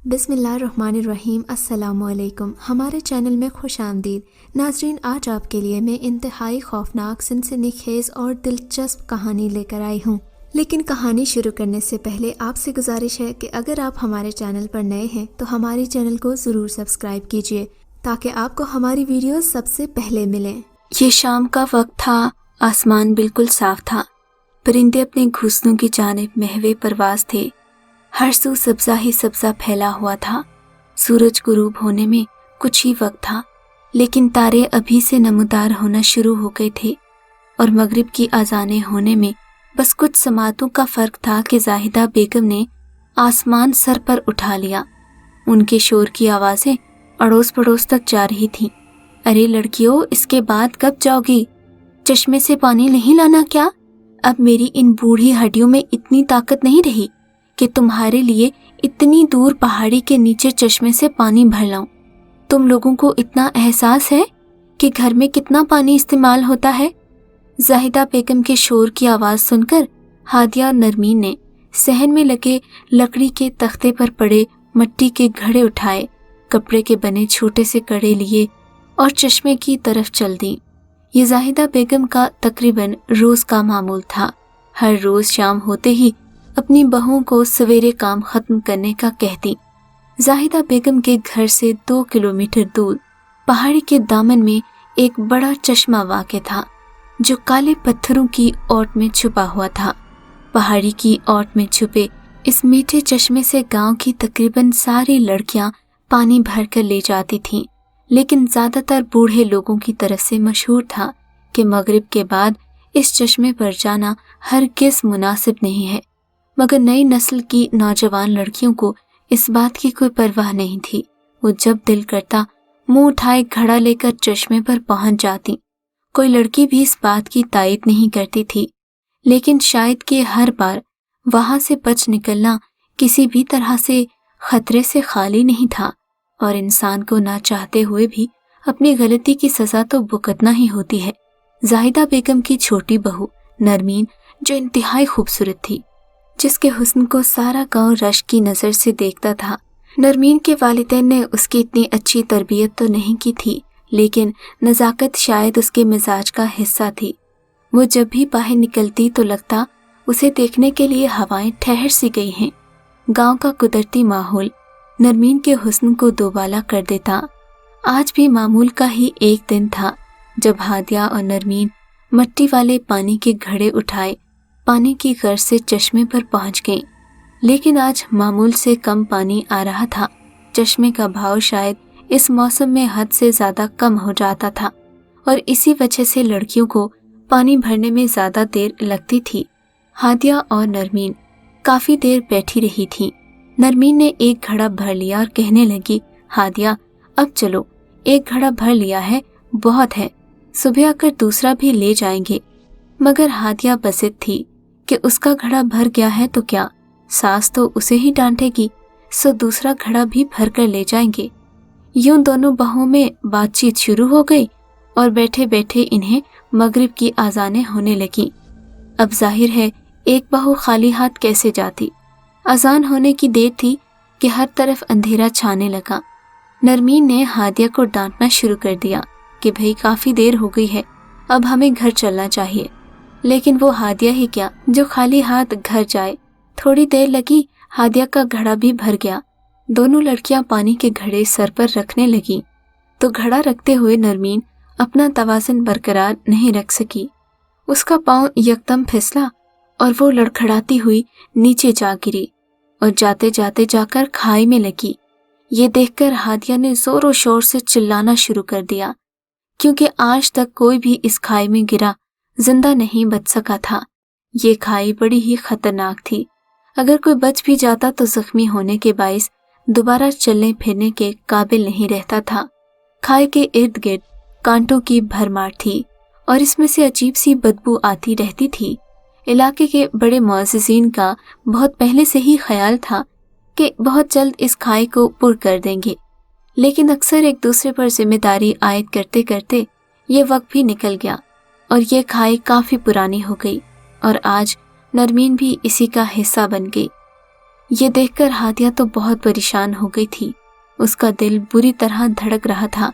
बिस्मिल्लाहिर्रहमानिर्रहीम। अस्सलाम वालेकुम। हमारे चैनल में खुश आमदीद। नाजरीन, आज आपके लिए मैं इंतहाई खौफनाक, सनसनीखेज और दिलचस्प कहानी लेकर आई हूँ। लेकिन कहानी शुरू करने से पहले आपसे गुजारिश है कि अगर आप हमारे चैनल पर नए हैं तो हमारे चैनल को ज़रूर सब्सक्राइब कीजिए ताकि आपको हमारी वीडियोस सबसे पहले मिलें। ये शाम का वक्त था। आसमान बिल्कुल साफ था। परिंदे अपने घोंसलों की जानिब महवे परवाज थे। हर सू सब्जा ही सब्जा फैला हुआ था। सूरज गुरूब होने में कुछ ही वक्त था, लेकिन तारे अभी से नमूदार होना शुरू हो गए थे और मगरिब की अजानें होने में बस कुछ समातों का फर्क था कि जाहिदा बेगम ने आसमान सर पर उठा लिया। उनके शोर की आवाज़ें अड़ोस पड़ोस तक जा रही थीं। अरे लड़कियों, इसके बाद कब जाओगी? चश्मे से पानी नहीं लाना क्या? अब मेरी इन बूढ़ी हड्डियों में इतनी ताकत नहीं रही कि तुम्हारे लिए इतनी दूर पहाड़ी के नीचे चश्मे से पानी भर लाऊं। तुम लोगों को इतना एहसास है कि घर में कितना पानी इस्तेमाल होता है? जाहिदा बेगम के शोर की आवाज़ सुनकर हादिया और नरमीन ने सहन में लगे लकड़ी के तख्ते पर पड़े मट्टी के घड़े उठाए, कपड़े के बने छोटे से कड़े लिए और चश्मे की तरफ चल दी। ये जाहिदा बेगम का तकरीबन रोज़ का मामूल था। हर रोज़ शाम होते ही अपनी बहुओं को सवेरे काम ख़त्म करने का कहती। जाहिदा बेगम के घर से 2 किलोमीटर दूर पहाड़ी के दामन में एक बड़ा चश्मा वाक़ था जो काले पत्थरों की ओट में छुपा हुआ था। पहाड़ी की ओट में छुपे इस मीठे चश्मे से गांव की तकरीबन सारी लड़कियां पानी भर कर ले जाती थीं, लेकिन ज़्यादातर बूढ़े लोगों की तरफ से मशहूर था कि मगरिब के बाद इस चश्मे पर जाना हरगिज़ मुनासिब नहीं है। मगर नई नस्ल की नौजवान लड़कियों को इस बात की कोई परवाह नहीं थी। वो जब दिल करता मुंह उठाए घड़ा लेकर चश्मे पर पहुंच जाती। कोई लड़की भी इस बात की तायद नहीं करती थी, लेकिन शायद कि हर बार वहां से बच निकलना किसी भी तरह से खतरे से खाली नहीं था और इंसान को ना चाहते हुए भी अपनी गलती की सजा तो भुगतना ही होती है। जाहिदा बेगम की छोटी बहू नरमीन, जो इंतहाई खूबसूरत थी, जिसके हुस्न को सारा गांव रश्क की नज़र से देखता था। नरमीन के वालिदैन ने उसकी इतनी अच्छी तरबियत तो नहीं की थी, लेकिन नज़ाकत शायद उसके मिजाज का हिस्सा थी। वो जब भी बाहर निकलती तो लगता उसे देखने के लिए हवाएं ठहर सी गई हैं। गांव का कुदरती माहौल नरमीन के हुस्न को दोबाला कर देता। आज भी मामूल का ही एक दिन था जब हादिया और नरमीन मट्टी वाले पानी के घड़े उठाए पानी की गर्ज से चश्मे पर पहुंच गए, लेकिन आज मामूल से कम पानी आ रहा था। चश्मे का भाव शायद इस मौसम में हद से ज़्यादा कम हो जाता था और इसी वजह से लड़कियों को पानी भरने में ज़्यादा देर लगती थी। हादिया और नरमीन काफ़ी देर बैठी रही थीं। नरमीन ने एक घड़ा भर लिया और कहने लगी, हादिया, अब चलो, एक घड़ा भर लिया है, बहुत है, सुबह आकर दूसरा भी ले जाएंगे। मगर हादिया बसित थी कि उसका घड़ा भर गया है तो क्या, सास तो उसे ही डांटेगी, सो दूसरा घड़ा भी भर कर ले जाएंगे। यूं दोनों बहुओं में बातचीत शुरू हो गई और बैठे बैठे इन्हें मगरिब की आज़ानें होने लगी। अब जाहिर है एक बहू खाली हाथ कैसे जाती। अजान होने की देर थी कि हर तरफ अंधेरा छाने लगा। नरमीन ने हादिया को डांटना शुरू कर दिया कि भाई काफ़ी देर हो गई है, अब हमें घर चलना चाहिए। लेकिन वो हादिया ही क्या जो खाली हाथ घर जाए। थोड़ी देर लगी, हादिया का घड़ा भी भर गया। दोनों लड़कियां पानी के घड़े सर पर रखने लगी तो घड़ा रखते हुए नरमीन अपना तवाज़ुन बरकरार नहीं रख सकी। उसका पांव यकदम फिसला और वो लड़खड़ाती हुई नीचे जा गिरी और जाते जाते जाकर खाई में लगी। ये देखकर हादिया ने जोरों शोर से चिल्लाना शुरू कर दिया, क्योंकि आज तक कोई भी इस खाई में गिरा जिंदा नहीं बच सका था। ये खाई बड़ी ही खतरनाक थी। अगर कोई बच भी जाता तो जख्मी होने के बाइस दोबारा चलने फिरने के काबिल नहीं रहता था। खाई के इर्द गिर्द कांटों की भरमार थी और इसमें से अजीब सी बदबू आती रहती थी। इलाके के बड़े मुअज़्ज़िज़ीन का बहुत पहले से ही ख्याल था कि बहुत जल्द इस खाई को पुर कर देंगे, लेकिन अक्सर एक दूसरे पर जिम्मेदारी आयद करते करते ये वक्त भी निकल गया और ये खाई काफ़ी पुरानी हो गई और आज नरमीन भी इसी का हिस्सा बन गई। ये देखकर हादिया तो बहुत परेशान हो गई थी। उसका दिल बुरी तरह धड़क रहा था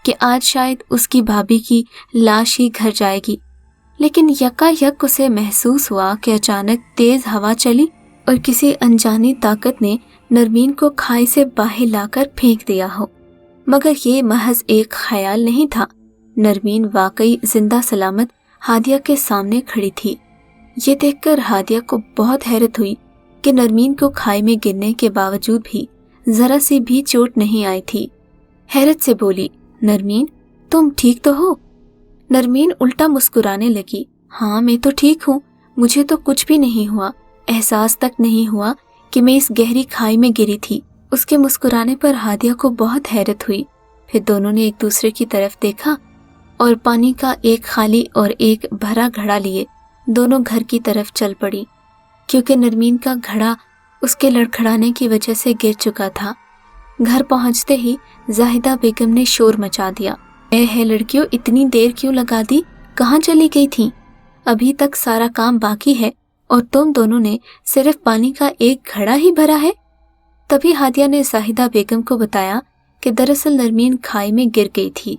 कि आज शायद उसकी भाभी की लाश ही घर जाएगी। लेकिन यकायक उसे महसूस हुआ कि अचानक तेज हवा चली और किसी अनजानी ताकत ने नरमीन को खाई से बाहर लाकर फेंक दिया हो। मगर ये महज एक ख्याल नहीं था। नरमीन वाकई जिंदा सलामत हादिया के सामने खड़ी थी। ये देखकर हादिया को बहुत हैरत हुई कि नरमीन को खाई में गिरने के बावजूद भी जरा सी भी चोट नहीं आई थी। हैरत से बोली, नरमीन तुम ठीक तो हो? नरमीन उल्टा मुस्कुराने लगी। हाँ मैं तो ठीक हूँ, मुझे तो कुछ भी नहीं हुआ। एहसास तक नहीं हुआ कि मैं इस गहरी खाई में गिरी थी। उसके मुस्कुराने पर हादिया को बहुत हैरत हुई। फिर दोनों ने एक दूसरे की तरफ देखा और पानी का एक खाली और एक भरा घड़ा लिए दोनों घर की तरफ चल पड़ी। क्योंकि नरमीन का घड़ा उसके लड़खड़ाने की वजह से गिर चुका था। घर पहुंचते ही जाहिदा बेगम ने शोर मचा दिया। है लड़कियों, इतनी देर क्यों लगा दी? कहाँ चली गई थी? अभी तक सारा काम बाकी है और तुम दोनों ने सिर्फ पानी का एक घड़ा ही भरा है। तभी हादिया ने जाहिदा बेगम को बताया कि दरअसल नरमीन खाई में गिर गई थी।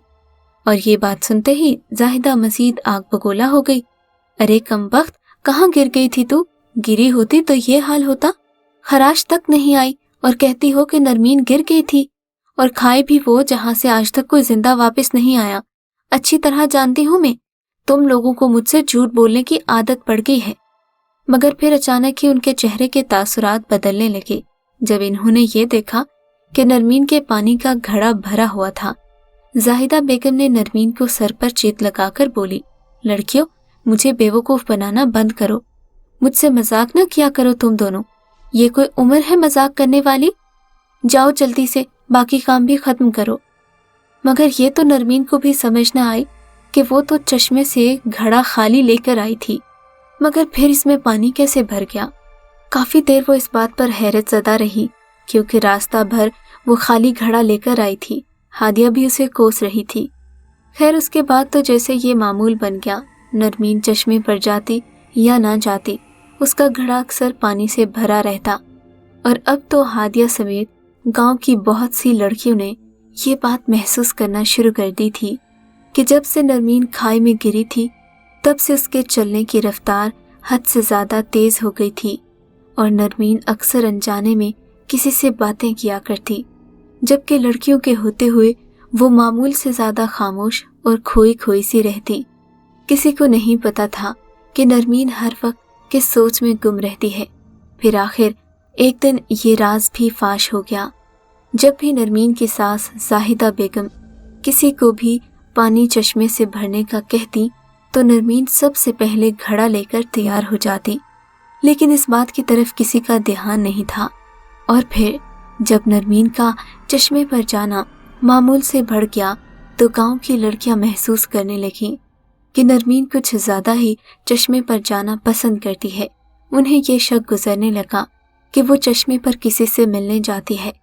और ये बात सुनते ही जाहिदा मजीद आग बगोला हो गई। अरे कमबख्त, कहाँ गिर गई थी तू? गिरी होती तो ये हाल होता? खराश तक नहीं आई और कहती हो कि नरमीन गिर गई थी, और खाई भी वो जहाँ से आज तक कोई जिंदा वापस नहीं आया। अच्छी तरह जानती हूँ मैं, तुम लोगों को मुझसे झूठ बोलने की आदत पड़ गई है। मगर फिर अचानक ही उनके चेहरे के तासुरात बदलने लगे जब इन्होंने ये देखा कि नरमीन के पानी का घड़ा भरा हुआ था। जाहिदा बेगम ने नरमीन को सर पर चीत लगाकर बोली, लड़कियों मुझे बेवकूफ बनाना बंद करो, मुझसे मजाक न किया करो तुम दोनों। ये कोई उम्र है मजाक करने वाली? जाओ जल्दी से बाकी काम भी खत्म करो। मगर ये तो नरमीन को भी समझ न आई कि वो तो चश्मे से घड़ा खाली लेकर आई थी, मगर फिर इसमें पानी कैसे भर गया। काफी देर वो इस बात पर हैरत ज़दा रही, क्योंकि रास्ता भर वो खाली घड़ा लेकर आई थी। हादिया भी उसे कोस रही थी। खैर उसके बाद तो जैसे ये मामूल बन गया, नरमीन चश्मे पर जाती या ना जाती, उसका घड़ा अक्सर पानी से भरा रहता। और अब तो हादिया समेत गांव की बहुत सी लड़कियों ने ये बात महसूस करना शुरू कर दी थी कि जब से नरमीन खाई में गिरी थी तब से उसके चलने की रफ्तार हद से ज़्यादा तेज हो गई थी, और नरमीन अक्सर अनजाने में किसी से बातें किया करती, जबकि लड़कियों के होते हुए वो मामूल से ज़्यादा खामोश और खोई खोई सी रहती। किसी को नहीं पता था कि नरमीन हर वक्त किस सोच में गुम रहती है। फिर आखिर एक दिन ये राज भी फाश हो गया। जब भी नरमीन की सास जाहिदा बेगम किसी को भी पानी चश्मे से भरने का कहती तो नरमीन सबसे पहले घड़ा लेकर तैयार हो जाती, लेकिन इस बात की तरफ किसी का ध्यान नहीं था। और फिर जब नरमीन का चश्मे पर जाना मामूल से बढ़ गया तो गांव की लड़कियां महसूस करने लगीं कि नरमीन कुछ ज़्यादा ही चश्मे पर जाना पसंद करती है। उन्हें ये शक गुजरने लगा कि वो चश्मे पर किसी से मिलने जाती है,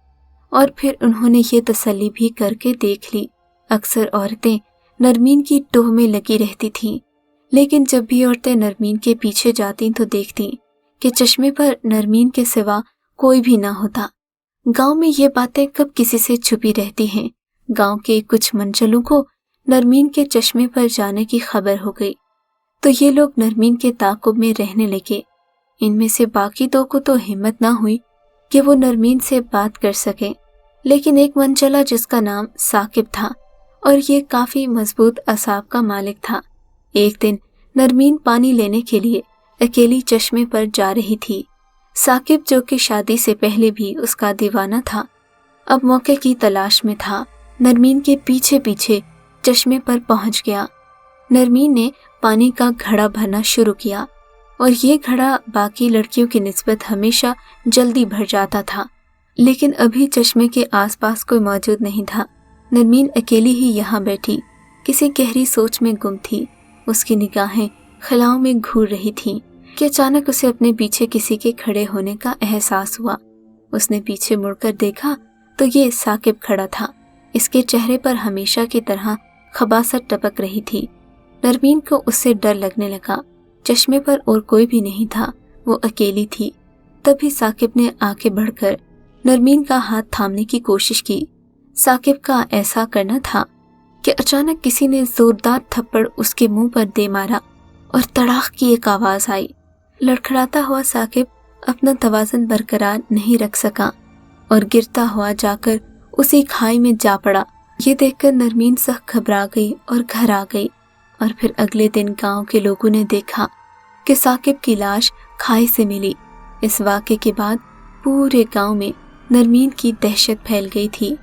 और फिर उन्होंने ये तसल्ली भी करके देख ली। अक्सर औरतें नरमीन की टोह में लगी रहती थीं, लेकिन जब भी औरतें नरमीन के पीछे जाती तो देखती कि चश्मे पर नरमीन के सिवा कोई भी ना होता। गांव में ये बातें कब किसी से छुपी रहती हैं। गांव के कुछ मनचलों को नरमीन के चश्मे पर जाने की खबर हो गई तो ये लोग नरमीन के ताक़ुब में रहने लगे। इनमें से बाकी दो को तो हिम्मत ना हुई कि वो नरमीन से बात कर सके, लेकिन एक मनचला जिसका नाम साकिब था और ये काफी मजबूत असाब का मालिक था, एक दिन नरमीन पानी लेने के लिए अकेली चश्मे पर जा रही थी। साकिब जो कि शादी से पहले भी उसका दीवाना था, अब मौके की तलाश में था। नरमीन के पीछे पीछे चश्मे पर पहुंच गया। नरमीन ने पानी का घड़ा भरना शुरू किया और ये घड़ा बाकी लड़कियों की निस्बत हमेशा जल्दी भर जाता था, लेकिन अभी चश्मे के आसपास कोई मौजूद नहीं था। नरमीन अकेली ही यहाँ बैठी किसी गहरी सोच में गुम थी। उसकी निगाहें खलाओं में घूर रही थीं कि अचानक उसे अपने पीछे किसी के खड़े होने का एहसास हुआ। उसने पीछे मुड़कर देखा तो ये साकिब खड़ा था। इसके चेहरे पर हमेशा की तरह खबासत टपक रही थी। नरमीन को उससे डर लगने लगा। चश्मे पर और कोई भी नहीं था, वो अकेली थी। तभी साकिब ने आगे बढ़कर नरमीन का हाथ थामने की कोशिश की। साकिब का ऐसा करना था कि अचानक किसी ने जोरदार थप्पड़ उसके मुंह पर दे मारा और तड़ाक की एक आवाज आई। लड़खड़ाता हुआ साकिब अपना तवाज़ुन बरकरार नहीं रख सका और गिरता हुआ जाकर उसी खाई में जा पड़ा। ये देखकर नरमीन सख्त घबरा गई और घर आ गई। और फिर अगले दिन गांव के लोगों ने देखा कि साकिब की लाश खाई से मिली। इस वाक़े के बाद पूरे गांव में नरमीन की दहशत फैल गई थी,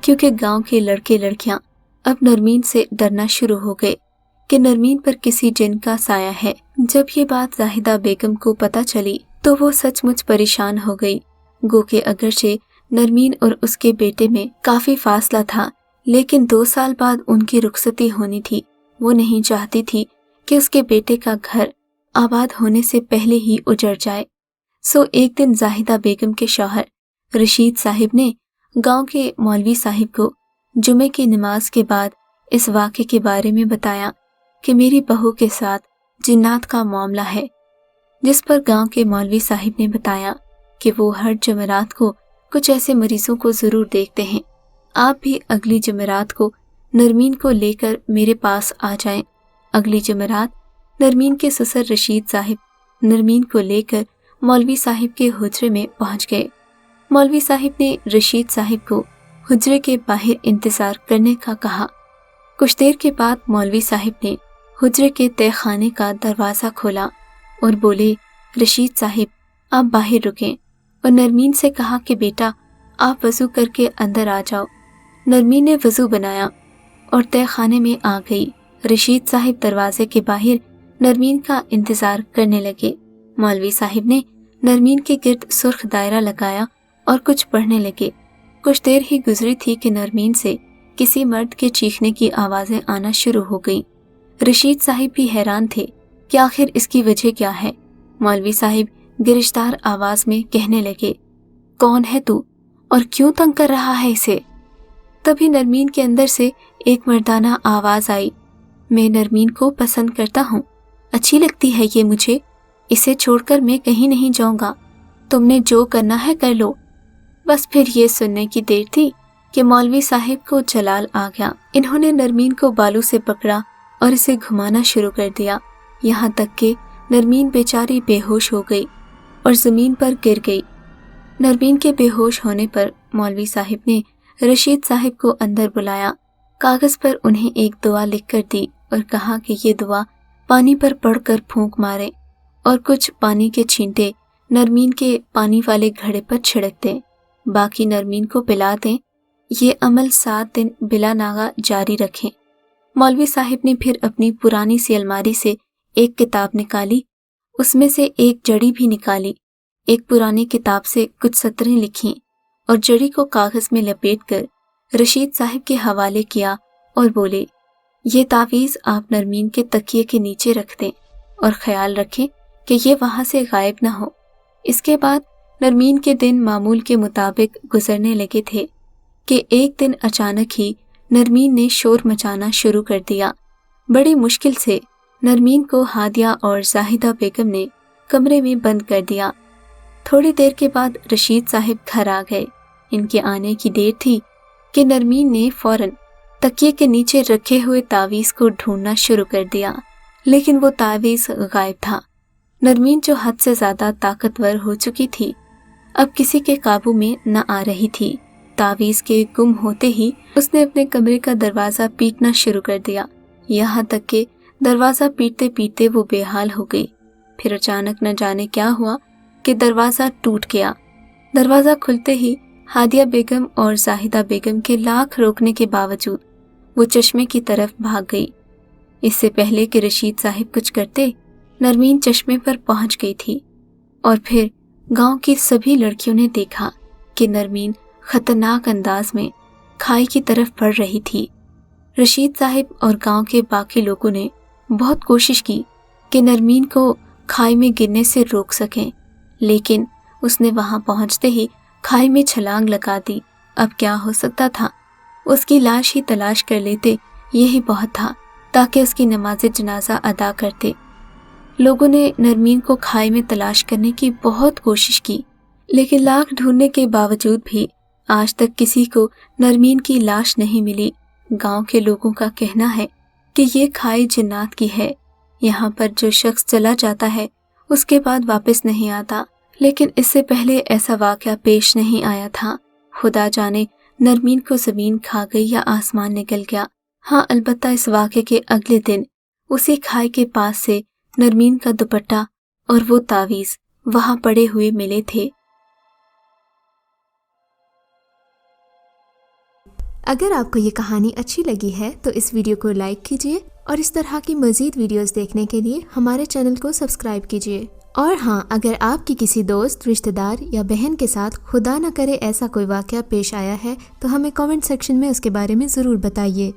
क्योंकि गांव के लड़के लड़कियां अब नरमीन से डरना शुरू हो गए कि नरमीन पर किसी जिन का साया है। जब ये बात जाहिदा बेगम को पता चली तो वो सचमुच परेशान हो गई। गो के अगरचे नरमीन और उसके बेटे में काफी फासला था, लेकिन 2 साल बाद उनकी रुखसती होनी थी। वो नहीं चाहती थी कि उसके बेटे का घर आबाद होने से पहले ही उजड़ जाए। सो एक दिन जाहिदा बेगम के शौहर रशीद साहिब ने गांव के मौलवी साहिब को जुमे की नमाज के बाद इस वाक़े के बारे में बताया कि मेरी बहू के साथ जिन्नात का मामला है। जिस पर गांव के मौलवी साहिब ने बताया कि वो हर जमेरात को कुछ ऐसे मरीजों को ज़रूर देखते हैं। आप भी अगली जमेरात को नरमीन को लेकर मेरे पास आ जाएं। अगली जमेरात नरमीन के ससुर रशीद साहिब नरमीन को लेकर मौलवी साहिब के हुजरे में पहुंच गए। मौलवी साहिब ने रशीद साहिब को हुजरे के बाहर इंतजार करने का कहा। कुछ देर के बाद मौलवी साहिब ने हुजरे के तहखाने का दरवाज़ा खोला और बोले, रशीद साहिब आप बाहर रुकें, और नरमीन से कहा कि बेटा आप वज़ू करके अंदर आ जाओ। नरमीन ने वज़ू बनाया और तहखाने में आ गई। रशीद साहिब दरवाजे के बाहर नरमीन का इंतज़ार करने लगे। मौलवी साहिब ने नरमीन के गिर्द सुर्ख दायरा लगाया और कुछ पढ़ने लगे। कुछ देर ही गुजरी थी कि नरमीन से किसी मर्द के चीखने की आवाज़ें आना शुरू हो गईं। रशीद साहिब भी हैरान थे कि आखिर इसकी वजह क्या है। मौलवी साहिब गिरफ्तार आवाज़ में कहने लगे, कौन है तू और क्यों तंग कर रहा है इसे? तभी नरमीन के अंदर से एक मर्दाना आवाज़ आई, मैं नरमीन को पसंद करता हूँ, अच्छी लगती है ये मुझे, इसे छोड़कर मैं कहीं नहीं जाऊँगा, तुमने जो करना है कर लो। बस फिर ये सुनने की देर थी कि मौलवी साहिब को जलाल आ गया। इन्होंने नरमीन को बालू से पकड़ा और इसे घुमाना शुरू कर दिया, यहाँ तक कि नरमीन बेचारी बेहोश हो गई और ज़मीन पर गिर गई। नरमीन के बेहोश होने पर मौलवी साहिब ने रशीद साहिब को अंदर बुलाया, कागज़ पर उन्हें एक दुआ लिख कर दी और कहा कि ये दुआ पानी पर पढ़कर फूंक मारे और कुछ पानी के छींटे नरमीन के पानी वाले घड़े पर छिड़क दें, बाकी नरमीन को पिला दें। ये अमल 7 दिन बिला नागा जारी रखें। मौलवी साहिब ने फिर अपनी पुरानी सी अलमारी से एक किताब निकाली, उसमें से एक जड़ी भी निकाली। एक पुरानी किताब से कुछ सतरें लिखीं और जड़ी को कागज़ में लपेटकर रशीद साहिब के हवाले किया और बोले, ये तावीज़ आप नरमीन के तकिए के नीचे रख दें और ख्याल रखें कि ये वहाँ से गायब ना हो। इसके बाद नरमीन के दिन मामूल के मुताबिक गुजरने लगे थे कि एक दिन अचानक ही नरमीन ने शोर मचाना शुरू कर दिया। बड़ी मुश्किल से नरमीन को हादिया और जाहिदा बेगम ने कमरे में बंद कर दिया। थोड़ी देर के बाद रशीद साहिब घर आ गए। इनके आने की देर थी कि नरमीन ने फौरन तकिए के नीचे रखे हुए तावीज़ को ढूंढना शुरू कर दिया, लेकिन वो तावीज़ गायब था। नरमीन जो हद से ज़्यादा ताकतवर हो चुकी थी, अब किसी के काबू में न आ रही थी। तावीज़ के गुम होते ही उसने अपने कमरे का दरवाज़ा पीटना शुरू कर दिया, यहाँ तक कि दरवाज़ा पीटते पीटते वो बेहाल हो गई। फिर अचानक न जाने क्या हुआ कि दरवाज़ा टूट गया। दरवाज़ा खुलते ही हादिया बेगम और जाहिदा बेगम के लाख रोकने के बावजूद वो चश्मे की तरफ भाग गई। इससे पहले कि रशीद साहिब कुछ करते, नरमीन चश्मे पर पहुंच गई थी और फिर गांव की सभी लड़कियों ने देखा कि नरमीन खतरनाक अंदाज में खाई की तरफ बढ़ रही थी। रशीद साहिब और गांव के बाकी लोगों ने बहुत कोशिश की कि नरमीन को खाई में गिरने से रोक सकें, लेकिन उसने वहां पहुंचते ही खाई में छलांग लगा दी। अब क्या हो सकता था, उसकी लाश ही तलाश कर लेते, यही बहुत था ताकि उसकी नमाज जनाजा अदा करते। लोगों ने नरमीन को खाई में तलाश करने की बहुत कोशिश की, लेकिन लाख ढूंढने के बावजूद भी आज तक किसी को नरमीन की लाश नहीं मिली। गांव के लोगों का कहना है कि ये खाई जिन्नात की है। यहाँ पर जो शख्स चला जाता है उसके बाद वापस नहीं आता, लेकिन इससे पहले ऐसा वाकया पेश नहीं आया था। खुदा जाने नरमीन को जमीन खा गई या आसमान निकल गया। हाँ, अलबत्ता इस वाकये के अगले दिन उसी खाई के पास से नरमीन का दुपट्टा और वो तावीज़ वहाँ पड़े हुए मिले थे। अगर आपको ये कहानी अच्छी लगी है तो इस वीडियो को लाइक कीजिए और इस तरह की मज़ीद वीडियोस देखने के लिए हमारे चैनल को सब्सक्राइब कीजिए। और हाँ, अगर आपकी किसी दोस्त, रिश्तेदार या बहन के साथ खुदा न करे ऐसा कोई वाकया पेश आया है तो हमें कमेंट सेक्शन में उसके बारे में ज़रूर बताइए।